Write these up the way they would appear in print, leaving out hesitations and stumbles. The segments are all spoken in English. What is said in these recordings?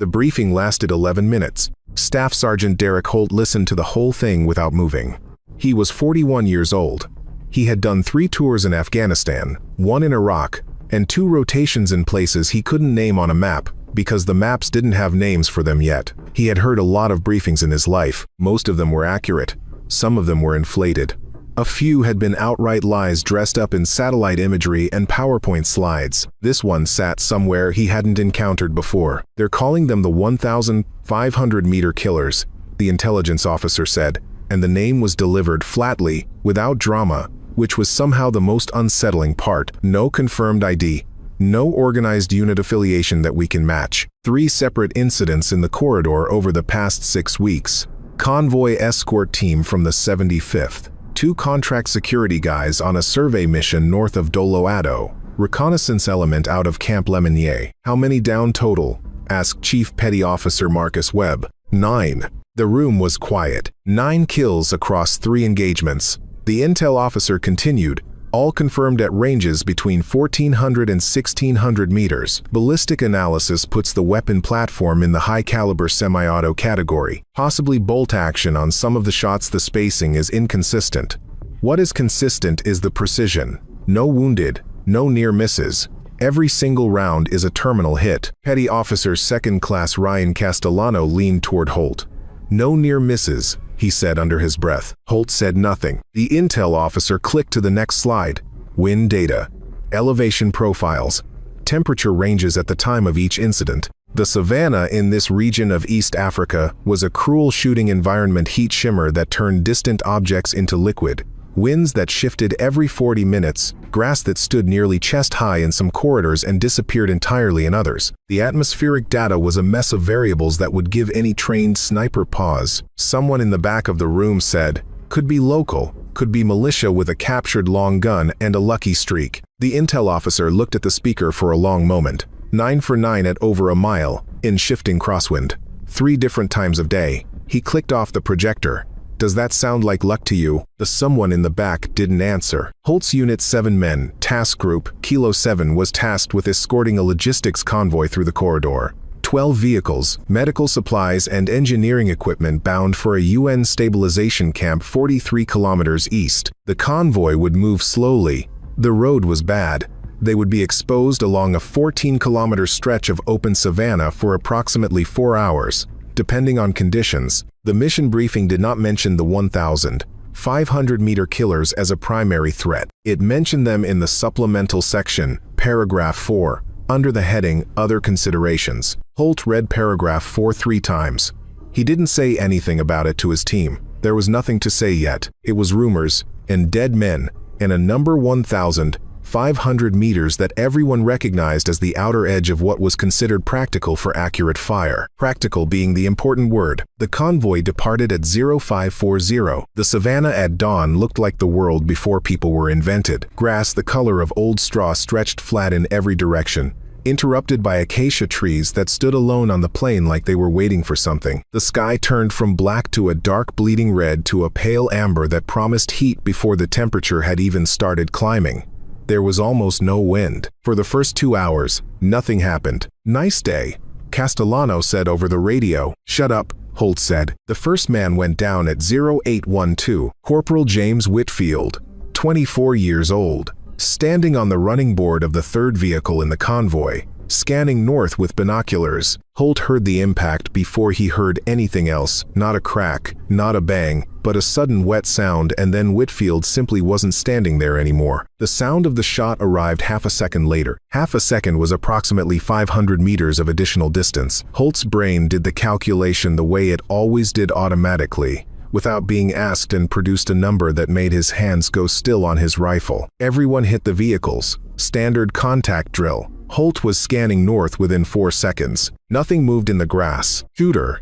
The briefing lasted 11 minutes. Staff Sergeant Derek Holt listened to the whole thing without moving. He was 41 years old. He had done 3 tours in Afghanistan, 1 in Iraq, and 2 rotations in places he couldn't name on a map because the maps didn't have names for them yet. He had heard a lot of briefings in his life. Most of them were accurate. Some of them were inflated. A few had been outright lies dressed up in satellite imagery and PowerPoint slides. This one sat somewhere he hadn't encountered before. They're calling them the 1,500-meter killers, the intelligence officer said, and the name was delivered flatly, without drama, which was somehow the most unsettling part. No confirmed ID. No organized unit affiliation that we can match. 3 separate incidents in the corridor over the past 6 weeks. Convoy escort team from the 75th. 2 contract security guys on a survey mission north of Doloado. Reconnaissance element out of Camp Lemonnier. How many down total? Asked Chief Petty Officer Marcus Webb. 9. The room was quiet. 9 kills across 3 engagements. The intel officer continued, all confirmed at ranges between 1,400 and 1,600 meters. Ballistic analysis puts the weapon platform in the high-caliber semi-auto category. Possibly bolt action on some of the shots. The spacing is inconsistent. What is consistent is the precision. No wounded, no near misses. Every single round is a terminal hit. Petty Officer 2nd Class Ryan Castellano leaned toward Holt. No near misses, he said under his breath. Holt said nothing. The intel officer clicked to the next slide. Wind data. Elevation profiles. Temperature ranges at the time of each incident. The savanna in this region of East Africa was a cruel shooting environment. Heat shimmer that turned distant objects into liquid. Winds that shifted every 40 minutes, grass that stood nearly chest-high in some corridors and disappeared entirely in others. The atmospheric data was a mess of variables that would give any trained sniper pause. Someone in the back of the room said, "Could be local, could be militia with a captured long gun and a lucky streak." The intel officer looked at the speaker for a long moment. 9 for 9 at over a mile, in shifting crosswind. 3 different times of day. He clicked off the projector. Does that sound like luck to you? The someone in the back didn't answer. Holt's unit 7 men, task group, Kilo 7 was tasked with escorting a logistics convoy through the corridor. 12 vehicles, medical supplies and engineering equipment bound for a UN stabilization camp 43 kilometers east. The convoy would move slowly. The road was bad. They would be exposed along a 14-kilometer stretch of open savanna for approximately 4 hours, depending on conditions. The mission briefing did not mention the 1,500-meter killers as a primary threat. It mentioned them in the supplemental section, paragraph 4, under the heading Other Considerations. Holt read paragraph 4 3 times. He didn't say anything about it to his team. There was nothing to say yet. It was rumors, and dead men, and a number 1,500 meters that everyone recognized as the outer edge of what was considered practical for accurate fire. Practical being the important word. The convoy departed at 0540. The savannah at dawn looked like the world before people were invented. Grass the color of old straw stretched flat in every direction, interrupted by acacia trees that stood alone on the plain like they were waiting for something. The sky turned from black to a dark bleeding red to a pale amber that promised heat before the temperature had even started climbing. There was almost no wind. For the first 2 hours, nothing happened. "Nice day," Castellano said over the radio. "Shut up," Holt said. The first man went down at 0812. Corporal James Whitfield, 24 years old, standing on the running board of the 3rd vehicle in the convoy, scanning north with binoculars. Holt heard the impact before he heard anything else. Not a crack, not a bang, but a sudden wet sound, and then Whitfield simply wasn't standing there anymore. The sound of the shot arrived half a second later. Half a second was approximately 500 meters of additional distance. Holt's brain did the calculation the way it always did automatically, without being asked, and produced a number that made his hands go still on his rifle. Everyone hit the vehicles. Standard contact drill. Holt was scanning north within 4 seconds. Nothing moved in the grass. Shooter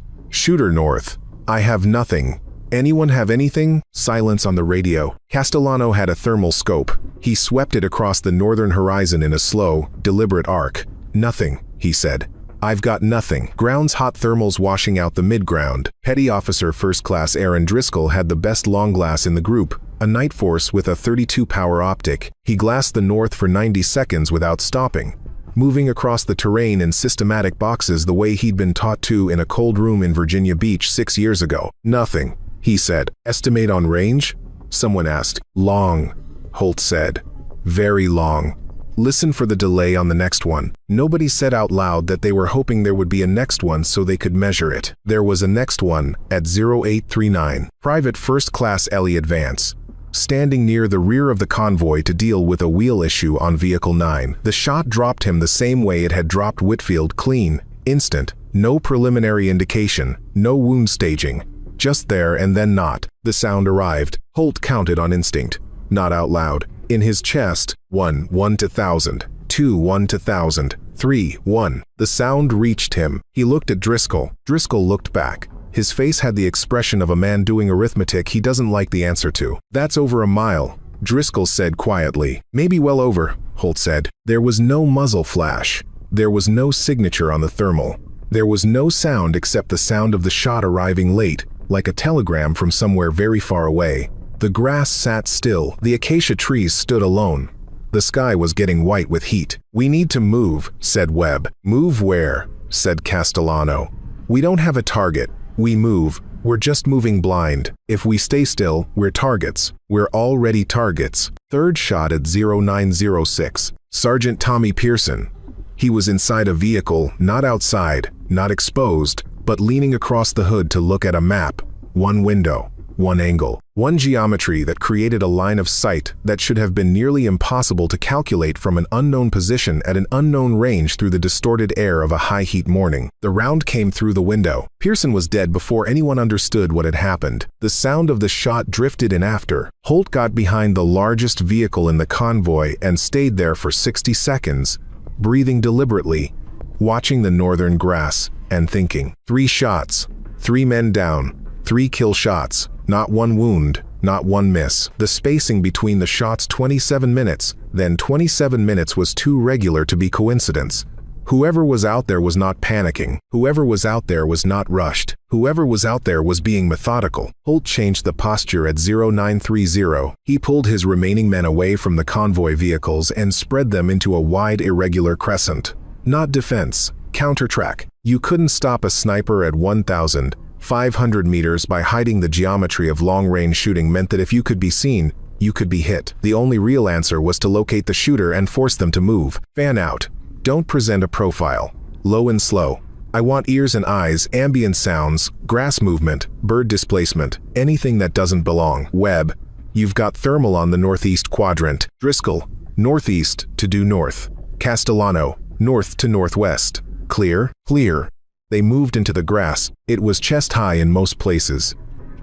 north. I have nothing. Anyone have anything? Silence on the radio. Castellano had a thermal scope. He swept it across the northern horizon in a slow, deliberate arc. Nothing, he said. I've got nothing. Ground's hot thermals washing out the mid-ground. Petty Officer 1st Class Aaron Driscoll had the best long glass in the group, a night force with a 32 power optic. He glassed the north for 90 seconds without stopping. moving across the terrain in systematic boxes the way he'd been taught to in a cold room in Virginia Beach 6 years ago. Nothing, he said. Estimate on range? Someone asked. Long, Holt said. Very long. Listen for the delay on the next one. Nobody said out loud that they were hoping there would be a next one so they could measure it. There was a next one at 0839. Private First Class Elliot Vance, standing near the rear of the convoy to deal with a wheel issue on Vehicle 9. The shot dropped him the same way it had dropped Whitfield, clean, instant, no preliminary indication, no wound staging. Just there and then not. The sound arrived. Holt counted on instinct, not out loud. In his chest, 1, 1 to 1,000, 2, 1 to 1,000, 3, 1. The sound reached him. He looked at Driscoll. Driscoll looked back. His face had the expression of a man doing arithmetic he doesn't like the answer to. That's over a mile, Driscoll said quietly. Maybe well over, Holt said. There was no muzzle flash. There was no signature on the thermal. There was no sound except the sound of the shot arriving late, like a telegram from somewhere very far away. The grass sat still. The acacia trees stood alone. The sky was getting white with heat. We need to move, said Webb. Move where? Said Castellano. We don't have a target. We move. We're just moving blind. If we stay still, we're targets. We're already targets. Third shot at 0906. Sergeant Tommy Pearson. He was inside a vehicle, not outside, not exposed, but leaning across the hood to look at a map. One window. One angle, one geometry that created a line of sight that should have been nearly impossible to calculate from an unknown position at an unknown range through the distorted air of a high-heat morning. The round came through the window. Pearson was dead before anyone understood what had happened. The sound of the shot drifted in after. Holt got behind the largest vehicle in the convoy and stayed there for 60 seconds, breathing deliberately, watching the northern grass, and thinking. 3 shots, 3 men down, 3 kill shots. Not one wound, not one miss. The spacing between the shots 27 minutes, then 27 minutes was too regular to be coincidence. Whoever was out there was not panicking. Whoever was out there was not rushed. Whoever was out there was being methodical. Holt changed the posture at 0930. He pulled his remaining men away from the convoy vehicles and spread them into a wide irregular crescent. Not defense, counter-track. You couldn't stop a sniper at 1,500 meters by hiding. The geometry of long-range shooting meant that if you could be seen, you could be hit. The only real answer was to locate the shooter and force them to move. Fan out. Don't present a profile. Low and slow. I want ears and eyes, ambient sounds, grass movement, bird displacement, anything that doesn't belong. Webb, you've got thermal on the northeast quadrant. Driscoll, northeast to due north. Castellano, north to northwest. Clear? Clear. They moved into the grass. It was chest-high in most places.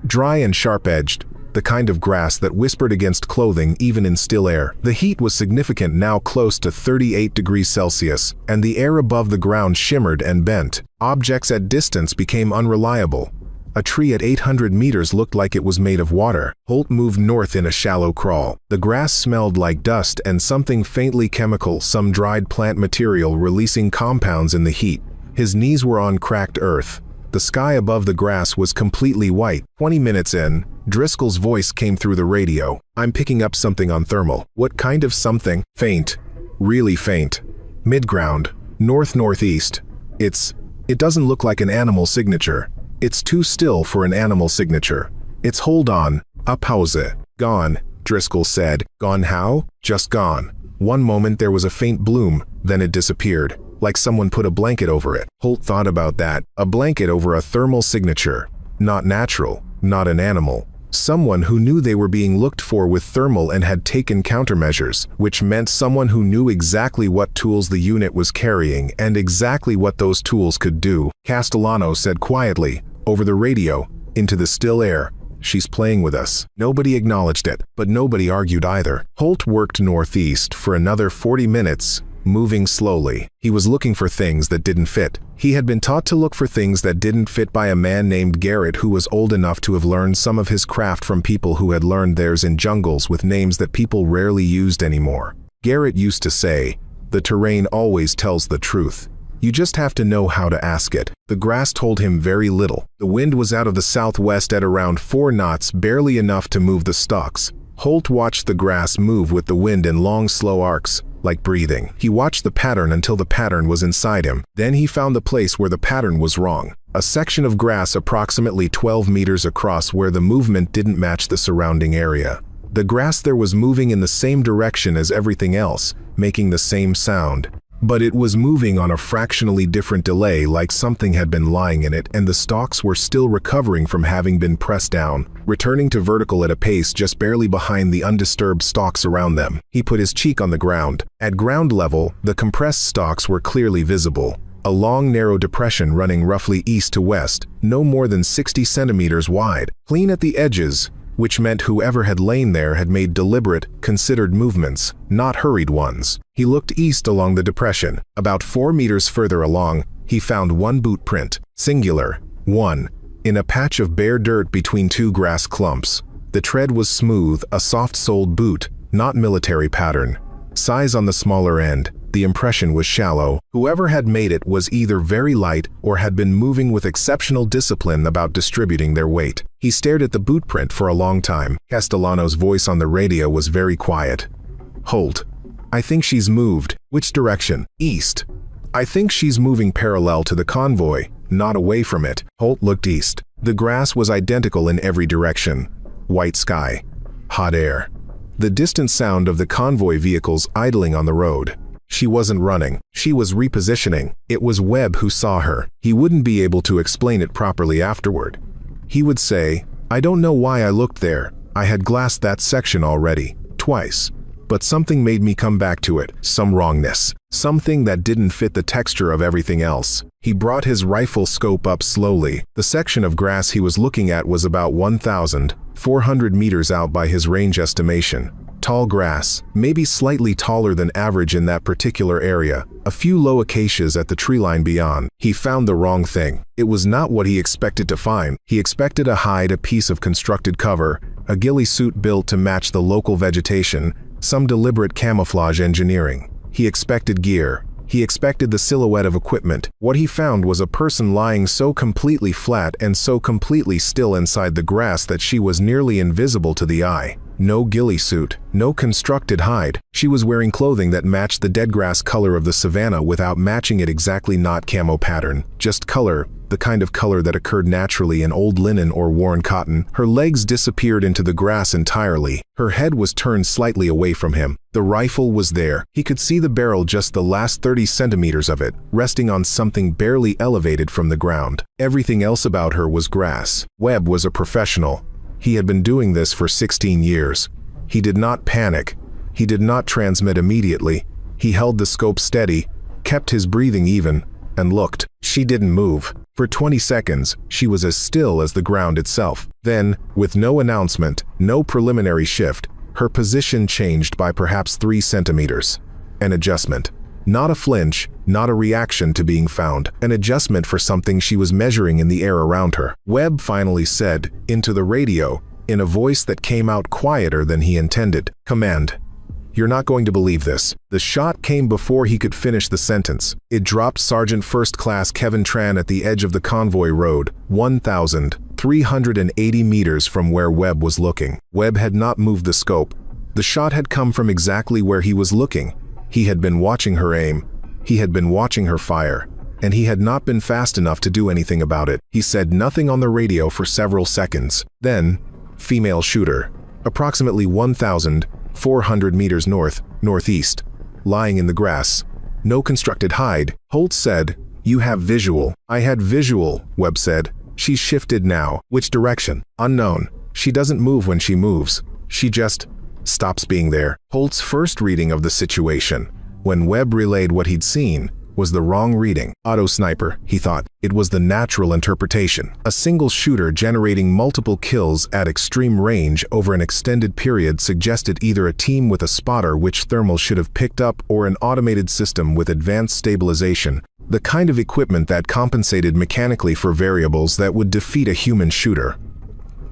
Dry and sharp-edged, the kind of grass that whispered against clothing even in still air. The heat was significant, now close to 38 degrees Celsius, and the air above the ground shimmered and bent. Objects at distance became unreliable. A tree at 800 meters looked like it was made of water. Holt moved north in a shallow crawl. The grass smelled like dust and something faintly chemical, some dried plant material releasing compounds in the heat. His knees were on cracked earth. The sky above the grass was completely white. 20 minutes in, Driscoll's voice came through the radio. I'm picking up something on thermal. What kind of something? Faint. Really faint. Midground. North-northeast. It doesn't look like an animal signature. It's too still for an animal signature. It's hold on. Abpause. Gone, Driscoll said. Gone how? Just gone. One moment there was a faint bloom, then it disappeared. Like someone put a blanket over it. Holt thought about that. A blanket over a thermal signature. Not natural, not an animal. Someone who knew they were being looked for with thermal and had taken countermeasures, which meant someone who knew exactly what tools the unit was carrying and exactly what those tools could do. Castellano said quietly, over the radio, into the still air, "She's playing with us." Nobody acknowledged it, but nobody argued either. Holt worked northeast for another 40 minutes, moving slowly. He was looking for things that didn't fit. He had been taught to look for things that didn't fit by a man named Garrett, who was old enough to have learned some of his craft from people who had learned theirs in jungles with names that people rarely used anymore. Garrett used to say, "The terrain always tells the truth. You just have to know how to ask it." The grass told him very little. The wind was out of the southwest at around 4 knots, barely enough to move the stalks. Holt watched the grass move with the wind in long, slow arcs, like breathing. He watched the pattern until the pattern was inside him. Then he found the place where the pattern was wrong. A section of grass approximately 12 meters across where the movement didn't match the surrounding area. The grass there was moving in the same direction as everything else, making the same sound. But it was moving on a fractionally different delay, like something had been lying in it and the stalks were still recovering from having been pressed down, returning to vertical at a pace just barely behind the undisturbed stalks around them. He put his cheek on the ground. At ground level, the compressed stalks were clearly visible. A long, narrow depression running roughly east to west, no more than 60 centimeters wide, clean at the edges, which meant whoever had lain there had made deliberate, considered movements, not hurried ones. He looked east along the depression. About 4 meters further along, he found one boot print, singular, one, in a patch of bare dirt between two grass clumps. The tread was smooth, a soft-soled boot, not military pattern. Size on the smaller end. The impression was shallow. Whoever had made it was either very light or had been moving with exceptional discipline about distributing their weight. He stared at the boot print for a long time. Castellano's voice on the radio was very quiet. "Holt, I think she's moved." "Which direction?" "East." "I think she's moving parallel to the convoy, not away from it." Holt looked east. The grass was identical in every direction. White sky. Hot air. The distant sound of the convoy vehicles idling on the road. She wasn't running. She was repositioning. It was Webb who saw her. He wouldn't be able to explain it properly afterward. He would say, "I don't know why I looked there. I had glassed that section already, twice. But something made me come back to it, some wrongness. Something that didn't fit the texture of everything else." He brought his rifle scope up slowly. The section of grass he was looking at was about 1,400 meters out by his range estimation. Tall grass, maybe slightly taller than average in that particular area, a few low acacias at the tree line beyond. He found the wrong thing. It was not what he expected to find. He expected a hide, a piece of constructed cover, a ghillie suit built to match the local vegetation, some deliberate camouflage engineering. He expected gear. He expected the silhouette of equipment. What he found was a person lying so completely flat and so completely still inside the grass that she was nearly invisible to the eye. No ghillie suit, no constructed hide. She was wearing clothing that matched the dead grass color of the savanna without matching it exactly, not camo pattern, just color, the kind of color that occurred naturally in old linen or worn cotton. Her legs disappeared into the grass entirely. Her head was turned slightly away from him. The rifle was there. He could see the barrel, just the last 30 centimeters of it, resting on something barely elevated from the ground. Everything else about her was grass. Webb was a professional. He had been doing this for 16 years. He did not panic. He did not transmit immediately. He held the scope steady, kept his breathing even, and looked. She didn't move. For 20 seconds, she was as still as the ground itself. Then, with no announcement, no preliminary shift, her position changed by perhaps 3 centimeters. An adjustment. Not a flinch, not a reaction to being found, an adjustment for something she was measuring in the air around her. Webb finally said, into the radio, in a voice that came out quieter than he intended, "Command. You're not going to believe this." The shot came before he could finish the sentence. It dropped Sergeant First Class Kevin Tran at the edge of the convoy road, 1,380 meters from where Webb was looking. Webb had not moved the scope. The shot had come from exactly where he was looking. He had been watching her aim. He had been watching her fire. And he had not been fast enough to do anything about it. He said nothing on the radio for several seconds. Then, female shooter, approximately 1,400 meters northeast, lying in the grass. No constructed hide. Holt said, "You have visual." "I had visual," Webb said. "She's shifted now." "Which direction?" "Unknown. She doesn't move when she moves. She just stops being there." Holt's first reading of the situation, when Webb relayed what he'd seen, was the wrong reading. Auto sniper, he thought. It was the natural interpretation. A single shooter generating multiple kills at extreme range over an extended period suggested either a team with a spotter which thermal should have picked up or an automated system with advanced stabilization, the kind of equipment that compensated mechanically for variables that would defeat a human shooter.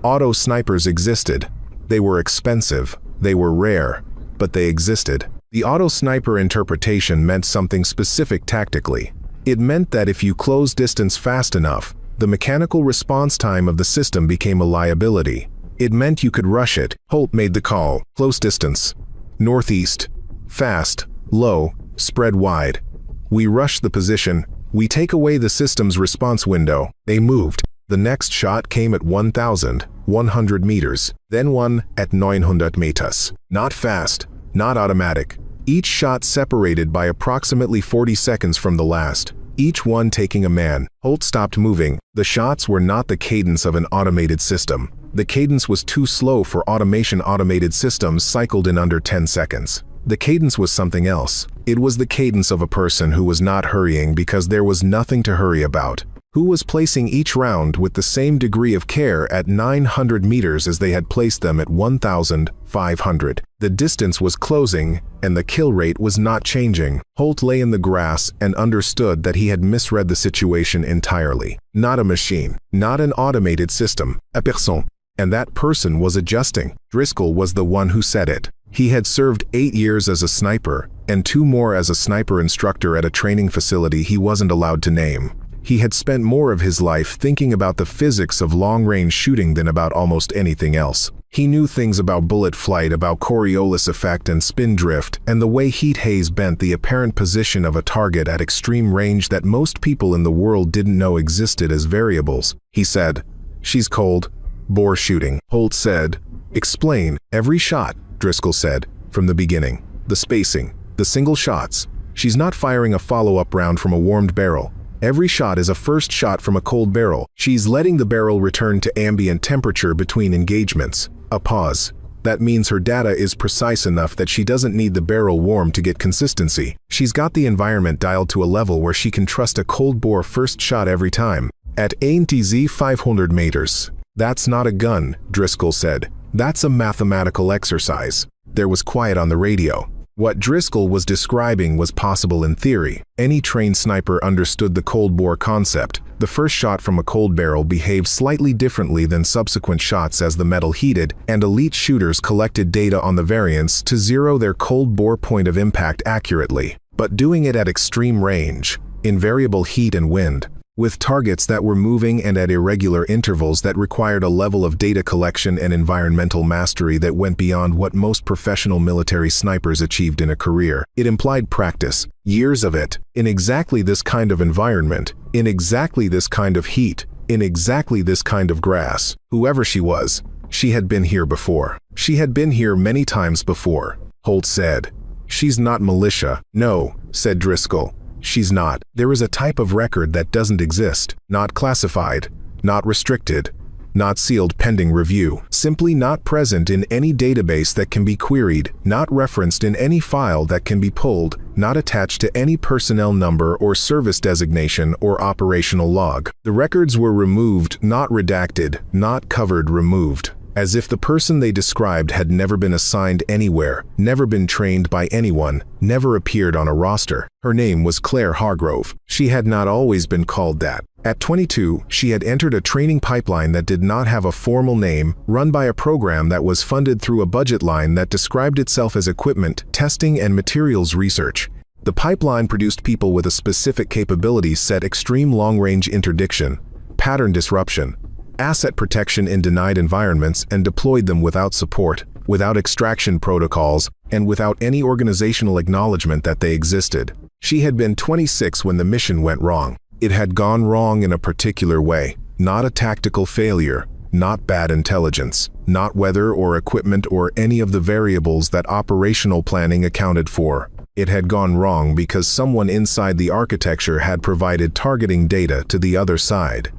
Auto snipers existed. They were expensive. They were rare, but they existed. The auto sniper interpretation meant something specific tactically. It meant that if you closed distance fast enough, the mechanical response time of the system became a liability. It meant you could rush it. Holt made the call. Close distance. Northeast. Fast. low, spread wide. We rush the position. We take away the system's response window. They moved. The next shot came at 1,100 meters, then one at 900 meters. Not fast, not automatic. Each shot separated by approximately 40 seconds from the last, each one taking a man. Holt stopped moving. The shots were not the cadence of an automated system. The cadence was too slow for automation. Automated systems cycled in under 10 seconds. The cadence was something else. It was the cadence of a person who was not hurrying because there was nothing to hurry about, who was placing each round with the same degree of care at 900 meters as they had placed them at 1,500. The distance was closing, and the kill rate was not changing. Holt lay in the grass and understood that he had misread the situation entirely. Not a machine, not an automated system, a personne. And that person was adjusting. Driscoll was the one who said it. He had served 8 years as a sniper, and 2 more as a sniper instructor at a training facility he wasn't allowed to name. He had spent more of his life thinking about the physics of long-range shooting than about almost anything else. He knew things about bullet flight, about Coriolis effect and spin drift, and the way heat haze bent the apparent position of a target at extreme range that most people in the world didn't know existed as variables. He said, "She's cold. Bore shooting." Holt said, "Explain." "Every shot," Driscoll said, "from the beginning. The spacing, the single shots. She's not firing a follow-up round from a warmed barrel. Every shot is a first shot from a cold barrel. She's letting the barrel return to ambient temperature between engagements. A pause. That means her data is precise enough that she doesn't need the barrel warm to get consistency. She's got the environment dialed to a level where she can trust a cold bore first shot every time. At ANTZ 500 meters. That's not a gun," Driscoll said. "That's a mathematical exercise." There was quiet on the radio. What Driscoll was describing was possible in theory. Any trained sniper understood the cold bore concept. The first shot from a cold barrel behaved slightly differently than subsequent shots as the metal heated, and elite shooters collected data on the variance to zero their cold bore point of impact accurately. But doing it at extreme range, in variable heat and wind, with targets that were moving and at irregular intervals that required a level of data collection and environmental mastery that went beyond what most professional military snipers achieved in a career. It implied practice, years of it, in exactly this kind of environment, in exactly this kind of heat, in exactly this kind of grass. Whoever she was, she had been here before. She had been here many times before, Holt said. "She's not militia." "No," said Driscoll. "She's not. There is a type of record that doesn't exist, not classified, not restricted, not sealed pending review, simply not present in any database that can be queried, not referenced in any file that can be pulled, not attached to any personnel number or service designation or operational log. The records were removed, not redacted, not covered, removed. As if the person they described had never been assigned anywhere, never been trained by anyone, never appeared on a roster. Her name was Claire Hargrove. She had not always been called that. At 22, she had entered a training pipeline that did not have a formal name, run by a program that was funded through a budget line that described itself as equipment, testing, and materials research. The pipeline produced people with a specific capability set: extreme long-range interdiction, pattern disruption, asset protection in denied environments, and deployed them without support, without extraction protocols, and without any organizational acknowledgement that they existed. She had been 26 when the mission went wrong. It had gone wrong in a particular way, not a tactical failure, not bad intelligence, not weather or equipment or any of the variables that operational planning accounted for. It had gone wrong because someone inside the architecture had provided targeting data to the other side.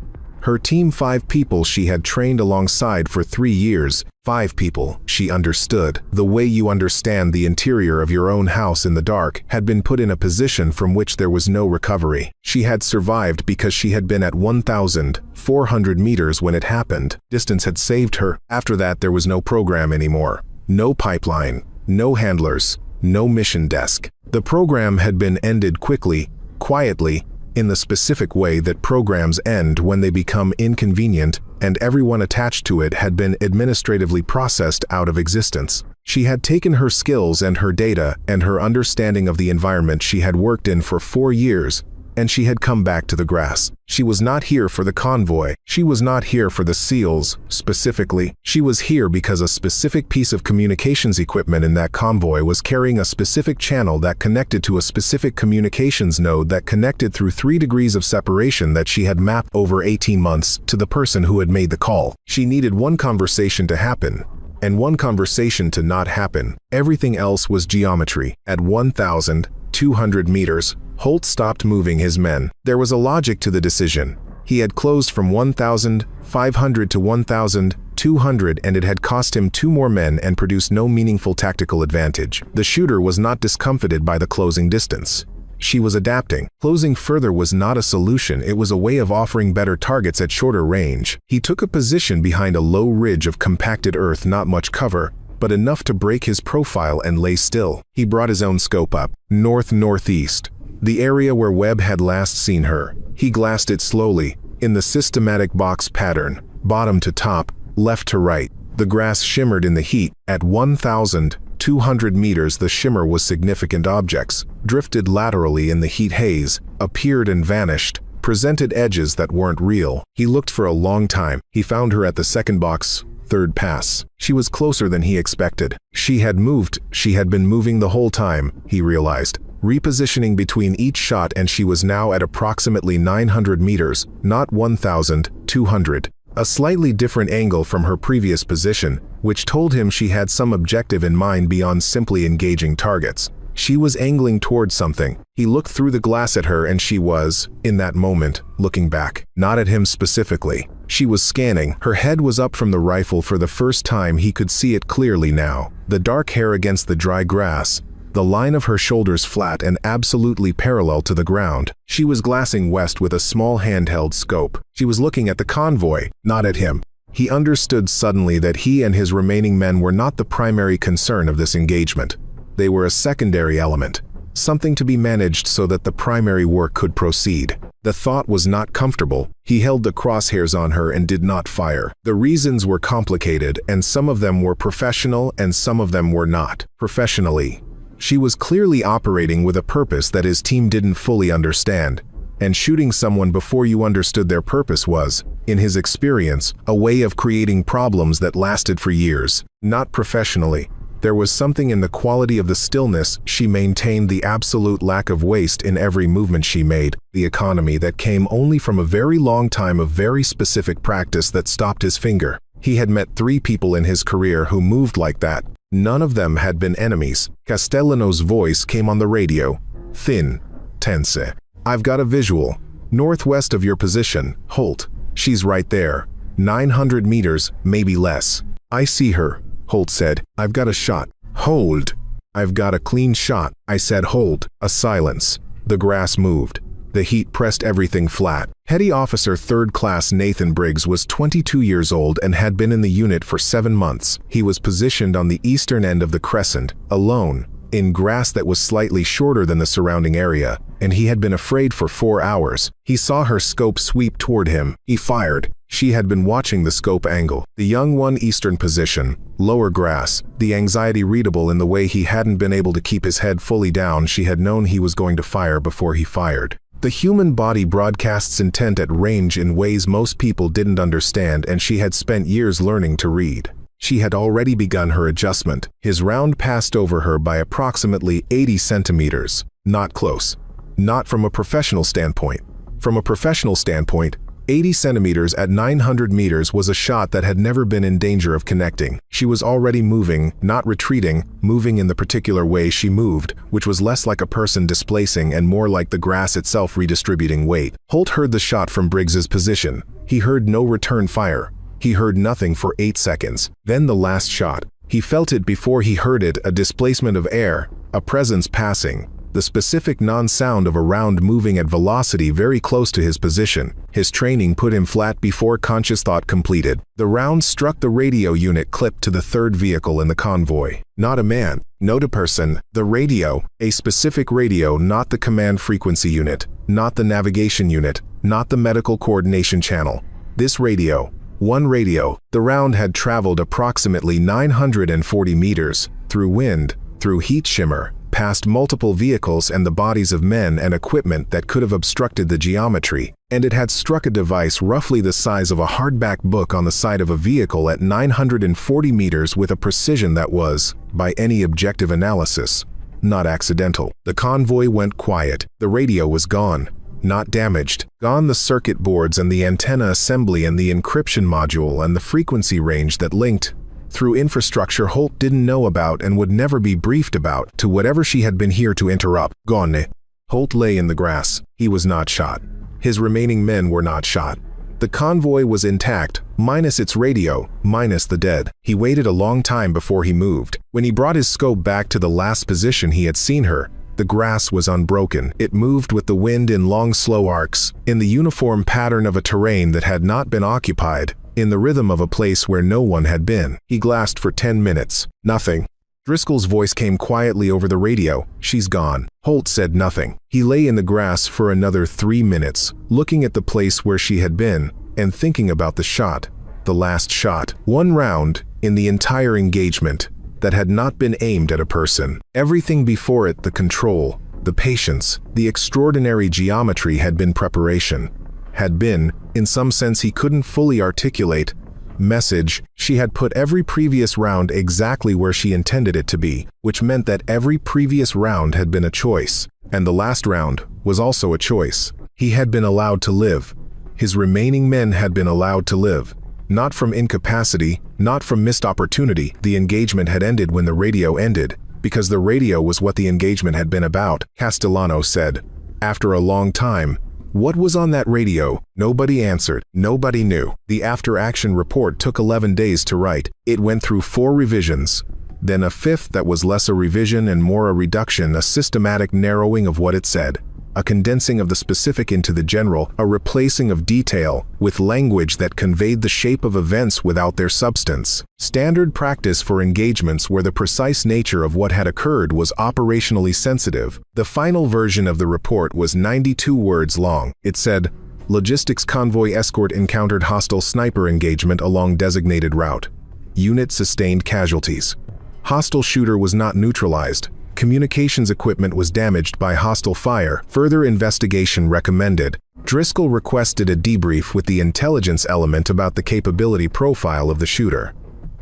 Her team, 5 people she had trained alongside for 3 years, 5 people, she understood, the way you understand the interior of your own house in the dark, had been put in a position from which there was no recovery. She had survived because she had been at 1,400 meters when it happened. Distance had saved her. After that, there was no program anymore. No pipeline, no handlers, no mission desk. The program had been ended quickly, quietly, in the specific way that programs end when they become inconvenient, and everyone attached to it had been administratively processed out of existence. She had taken her skills and her data and her understanding of the environment she had worked in for 4 years and she had come back to the grass. She was not here for the convoy. She was not here for the SEALs, specifically. She was here because a specific piece of communications equipment in that convoy was carrying a specific channel that connected to a specific communications node that connected through 3 degrees of separation that she had mapped over 18 months to the person who had made the call. She needed one conversation to happen, and one conversation to not happen. Everything else was geometry. At 1,200 meters, Holt stopped moving his men. There was a logic to the decision. He had closed from 1,500 to 1,200, and it had cost him 2 more men and produced no meaningful tactical advantage. The shooter was not discomfited by the closing distance. She was adapting. Closing further was not a solution, it was a way of offering better targets at shorter range. He took a position behind a low ridge of compacted earth, not much cover, but enough to break his profile, and lay still. He brought his own scope up. North-northeast. The area where Webb had last seen her. He glassed it slowly, in the systematic box pattern, bottom to top, left to right. The grass shimmered in the heat. At 1,200 meters, the shimmer was significant objects, drifted laterally in the heat haze, appeared and vanished, presented edges that weren't real. He looked for a long time. He found her at the second box, third pass. She was closer than he expected. She had moved. She had been moving the whole time, he realized, repositioning between each shot, and she was now at approximately 900 meters, not 1,200. A slightly different angle from her previous position, which told him she had some objective in mind beyond simply engaging targets. She was angling towards something. He looked through the glass at her, and she was, in that moment, looking back. Not at him specifically. She was scanning. Her head was up from the rifle for the first time. He could see it clearly now. The dark hair against the dry grass. The line of her shoulders flat and absolutely parallel to the ground. She was glassing west with a small handheld scope. She was looking at the convoy, not at him. He understood suddenly that he and his remaining men were not the primary concern of this engagement. They were a secondary element, something to be managed so that the primary work could proceed. The thought was not comfortable. He held the crosshairs on her and did not fire. The reasons were complicated, and some of them were professional and some of them were not. Professionally, she was clearly operating with a purpose that his team didn't fully understand, and shooting someone before you understood their purpose was, in his experience, a way of creating problems that lasted for years. Not professionally. There was something in the quality of the stillness she maintained, the absolute lack of waste in every movement she made, the economy that came only from a very long time of very specific practice that stopped his finger. He had met 3 people in his career who moved like that. None of them had been enemies. Castellano's voice came on the radio. Thin. Tense. I've got a visual. Northwest of your position, Holt. She's right there. 900 meters, maybe less. I see her, Holt said. I've got a shot. Hold. I've got a clean shot. I said hold. A silence. The grass moved. The heat pressed everything flat. Petty Officer 3rd Class Nathan Briggs was 22 years old and had been in the unit for 7 months. He was positioned on the eastern end of the crescent, alone, in grass that was slightly shorter than the surrounding area, and he had been afraid for 4 hours. He saw her scope sweep toward him. He fired. She had been watching the scope angle. The young one eastern position, lower grass, the anxiety readable in the way he hadn't been able to keep his head fully down. She had known he was going to fire before he fired. The human body broadcasts intent at range in ways most people didn't understand, and she had spent years learning to read. She had already begun her adjustment. His round passed over her by approximately 80 centimeters. Not close. Not from a professional standpoint. From a professional standpoint, 80 centimeters at 900 meters was a shot that had never been in danger of connecting. She was already moving, not retreating, moving in the particular way she moved, which was less like a person displacing and more like the grass itself redistributing weight. Holt heard the shot from Briggs's position. He heard no return fire. He heard nothing for 8 seconds. Then the last shot. He felt it before he heard it, a displacement of air, a presence passing. The specific non-sound of a round moving at velocity very close to his position. His training put him flat before conscious thought completed. The round struck the radio unit clipped to the 3rd vehicle in the convoy. Not a man, not a person. The radio, a specific radio, not the command frequency unit, not the navigation unit, not the medical coordination channel. This radio. One radio. The round had traveled approximately 940 meters, through wind, through heat shimmer, past multiple vehicles and the bodies of men and equipment that could have obstructed the geometry, and it had struck a device roughly the size of a hardback book on the side of a vehicle at 940 meters with a precision that was, by any objective analysis, not accidental. The convoy went quiet. The radio was gone. Not damaged. Gone the circuit boards and the antenna assembly and the encryption module and the frequency range that linked, through infrastructure Holt didn't know about and would never be briefed about, to whatever she had been here to interrupt. Gone. Holt lay in the grass. He was not shot. His remaining men were not shot. The convoy was intact, minus its radio, minus the dead. He waited a long time before he moved. When he brought his scope back to the last position he had seen her, the grass was unbroken. It moved with the wind in long slow arcs, in the uniform pattern of a terrain that had not been occupied, in the rhythm of a place where no one had been. He glassed for 10 minutes. Nothing. Driscoll's voice came quietly over the radio. She's gone. Holt said nothing. He lay in the grass for another 3 minutes, looking at the place where she had been, and thinking about the shot, the last shot. One round, in the entire engagement, that had not been aimed at a person. Everything before it, the control, the patience, the extraordinary geometry had been preparation. Had been, in some sense he couldn't fully articulate, message. She had put every previous round exactly where she intended it to be, which meant that every previous round had been a choice, and the last round was also a choice. He had been allowed to live. His remaining men had been allowed to live. Not from incapacity, not from missed opportunity. The engagement had ended when the radio ended, because the radio was what the engagement had been about, Castellano said. After a long time, what was on that radio? Nobody answered. Nobody knew. The after-action report took 11 days to write. It went through 4 revisions. Then a 5th that was less a revision and more a reduction, a systematic narrowing of what it said. A condensing of the specific into the general, a replacing of detail with language that conveyed the shape of events without their substance. Standard practice for engagements where the precise nature of what had occurred was operationally sensitive. The final version of the report was 92 words long. It said, "Logistics convoy escort encountered hostile sniper engagement along designated route. Unit sustained casualties. Hostile shooter was not neutralized. Communications equipment was damaged by hostile fire. Further investigation recommended." Driscoll requested a debrief with the intelligence element about the capability profile of the shooter.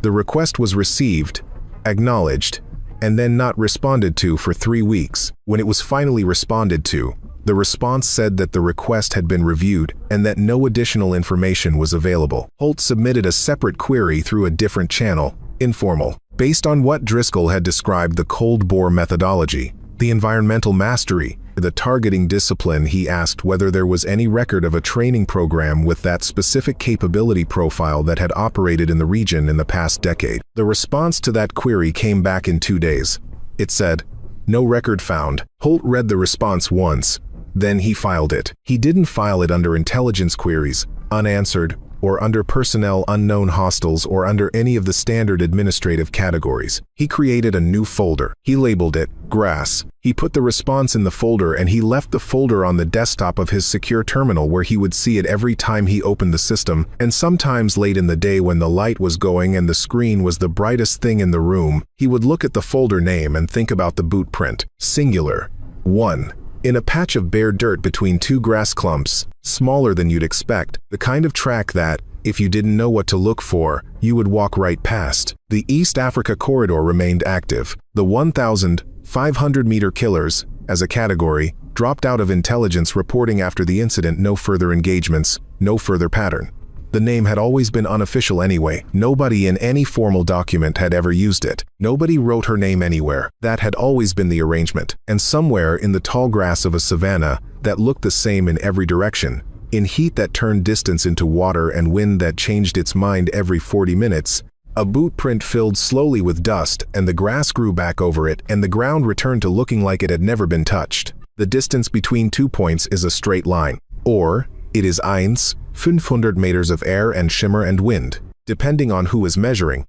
The request was received, acknowledged, and then not responded to for 3 weeks. When it was finally responded to, the response said that the request had been reviewed and that no additional information was available. Holt submitted a separate query through a different channel, informal. Based on what Driscoll had described the Cold Bore methodology, the environmental mastery, the targeting discipline, he asked whether there was any record of a training program with that specific capability profile that had operated in the region in the past decade. The response to that query came back in 2 days. It said, "No record found." Holt read the response once, then he filed it. He didn't file it under intelligence queries, unanswered, or under personnel unknown hostiles or under any of the standard administrative categories. He created a new folder. He labeled it Grass. He put the response in the folder and he left the folder on the desktop of his secure terminal where he would see it every time he opened the system, and sometimes late in the day when the light was going and the screen was the brightest thing in the room, he would look at the folder name and think about the boot print. Singular. 1. In a patch of bare dirt between 2 grass clumps, smaller than you'd expect, the kind of track that, if you didn't know what to look for, you would walk right past. The East Africa corridor remained active. The 1,500-meter killers, as a category, dropped out of intelligence reporting after the incident. No further engagements, no further pattern. The name had always been unofficial anyway. Nobody in any formal document had ever used it. Nobody wrote her name anywhere. That had always been the arrangement. And somewhere in the tall grass of a savanna that looked the same in every direction, in heat that turned distance into water and wind that changed its mind every 40 minutes, a boot print filled slowly with dust, and the grass grew back over it, and the ground returned to looking like it had never been touched. The distance between 2 points is a straight line. Or, it is 500 meters of air and shimmer and wind. Depending on who is measuring,